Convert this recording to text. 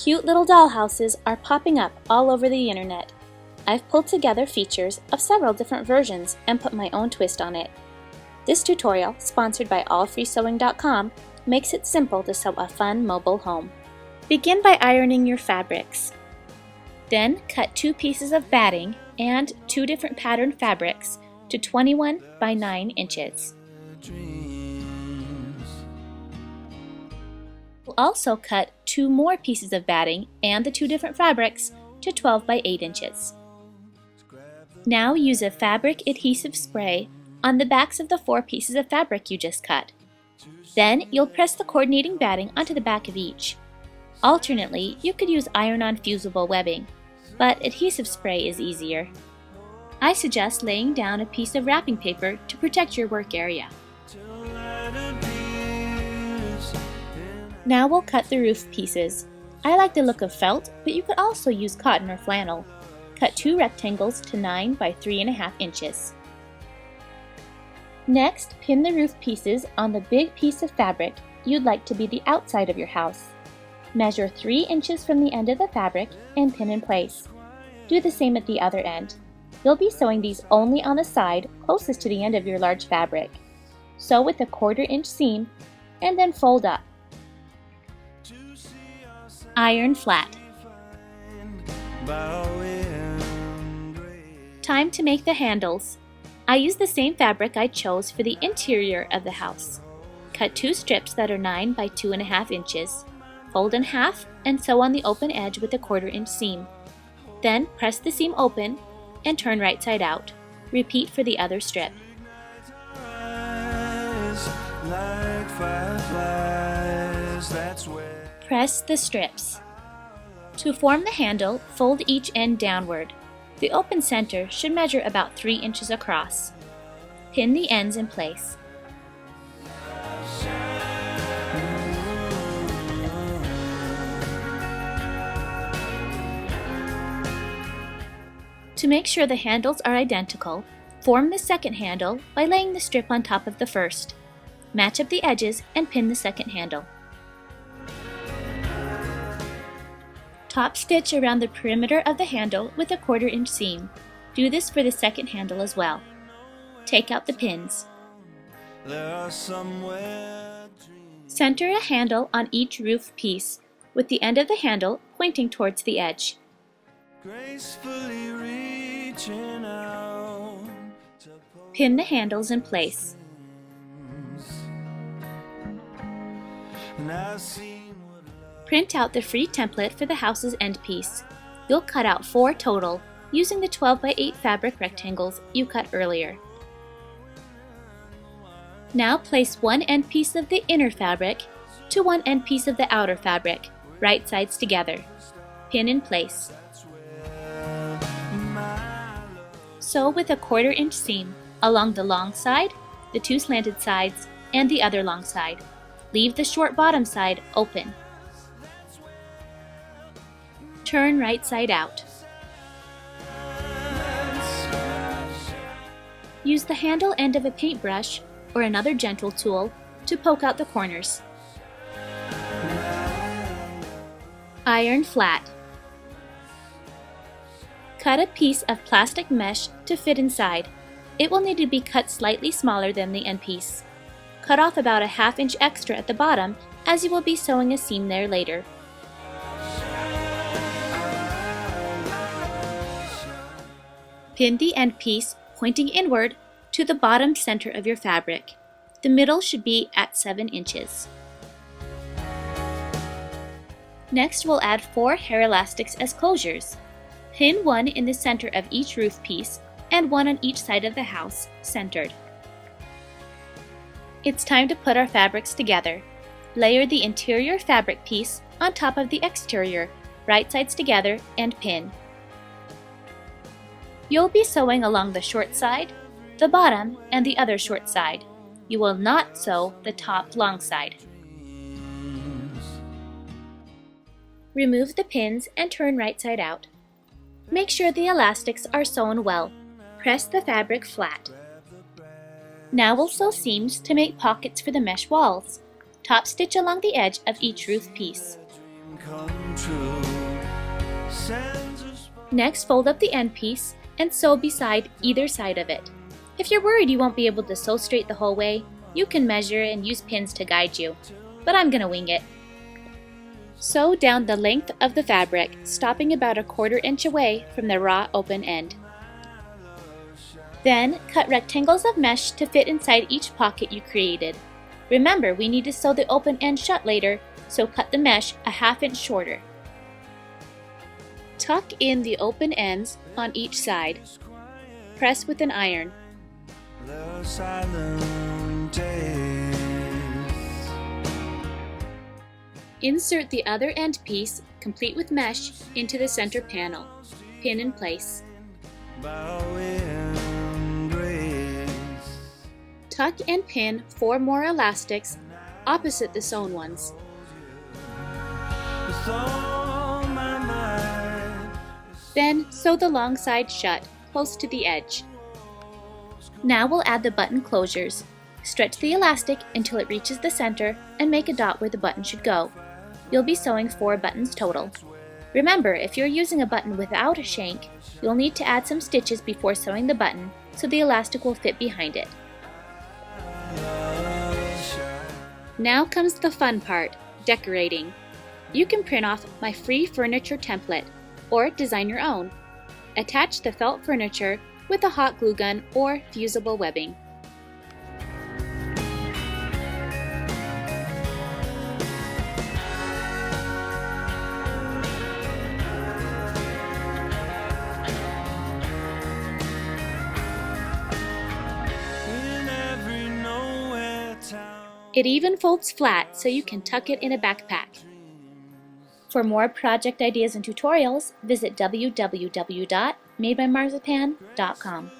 Cute little dollhouses are popping up all over the internet. I've pulled together features of several different versions and put my own twist on it. This tutorial, sponsored by allfreesewing.com, makes it simple to sew a fun mobile home. Begin by ironing your fabrics. Then cut 2 pieces of batting and 2 different pattern fabrics to 21 by 9 inches. We'll also cut 2 more pieces of batting and the 2 different fabrics to 12 by 8 inches. Now use a fabric adhesive spray on the backs of the 4 pieces of fabric you just cut. Then you'll press the coordinating batting onto the back of each. Alternately, you could use iron-on fusible webbing, but adhesive spray is easier. I suggest laying down a piece of wrapping paper to protect your work area. Now we'll cut the roof pieces. I like the look of felt, but you could also use cotton or flannel. Cut 2 rectangles to 9 by 3.5 inches. Next, pin the roof pieces on the big piece of fabric you'd like to be the outside of your house. Measure 3 inches from the end of the fabric and pin in place. Do the same at the other end. You'll be sewing these only on the side closest to the end of your large fabric. Sew with a 1/4 inch seam and then fold up. Iron flat. Time to make the handles. I use the same fabric I chose for the interior of the house. Cut 2 strips that are 9 by 2.5 inches. Fold in half and sew on the open edge with a 1/4 inch seam. Then press the seam open and turn right side out. Repeat for the other strip. Press the strips. To form the handle, fold each end downward. The open center should measure about 3 inches across. Pin the ends in place. To make sure the handles are identical, form the second handle by laying the strip on top of the first. Match up the edges and pin the second handle. Top stitch around the perimeter of the handle with a 1/4 inch seam. Do this for the second handle as well. Take out the pins. Center a handle on each roof piece, with the end of the handle pointing towards the edge. Pin the handles in place. Print out the free template for the house's end piece. You'll cut out 4 total, using the 12 by 8 fabric rectangles you cut earlier. Now place one end piece of the inner fabric to one end piece of the outer fabric, right sides together. Pin in place. Sew with a 1/4 inch seam along the long side, the 2 slanted sides, and the other long side. Leave the short bottom side open. Turn right side out. Use the handle end of a paintbrush or another gentle tool to poke out the corners. Iron flat. Cut a piece of plastic mesh to fit inside. It will need to be cut slightly smaller than the end piece. Cut off about a 1/2 inch extra at the bottom, as you will be sewing a seam there later. Pin the end piece pointing inward to the bottom center of your fabric. The middle should be at 7 inches. Next, we'll add 4 hair elastics as closures. Pin one in the center of each roof piece and one on each side of the house, centered. It's time to put our fabrics together. Layer the interior fabric piece on top of the exterior, right sides together, and pin. You'll be sewing along the short side, the bottom, and the other short side. You will not sew the top long side. Remove the pins and turn right side out. Make sure the elastics are sewn well. Press the fabric flat. Now we'll sew seams to make pockets for the mesh walls. Top stitch along the edge of each roof piece. Next, fold up the end piece and sew beside either side of it. If you're worried you won't be able to sew straight the whole way, you can measure and use pins to guide you, but I'm gonna wing it. Sew down the length of the fabric, stopping about 1/4 inch away from the raw open end. Then, cut rectangles of mesh to fit inside each pocket you created. Remember, we need to sew the open end shut later, so cut the mesh 1/2 inch shorter. Tuck in the open ends on each side. Press with an iron. Insert the other end piece, complete with mesh, into the center panel. Pin in place. Tuck and pin 4 more elastics opposite the sewn ones. Then sew the long side shut, close to the edge. Now we'll add the button closures. Stretch the elastic until it reaches the center and make a dot where the button should go. You'll be sewing 4 buttons total. Remember, if you're using a button without a shank, you'll need to add some stitches before sewing the button so the elastic will fit behind it. Now comes the fun part, decorating. You can print off my free furniture template or design your own. Attach the felt furniture with a hot glue gun or fusible webbing. It even folds flat so you can tuck it in a backpack. For more project ideas and tutorials, visit www.madebymarzipan.com.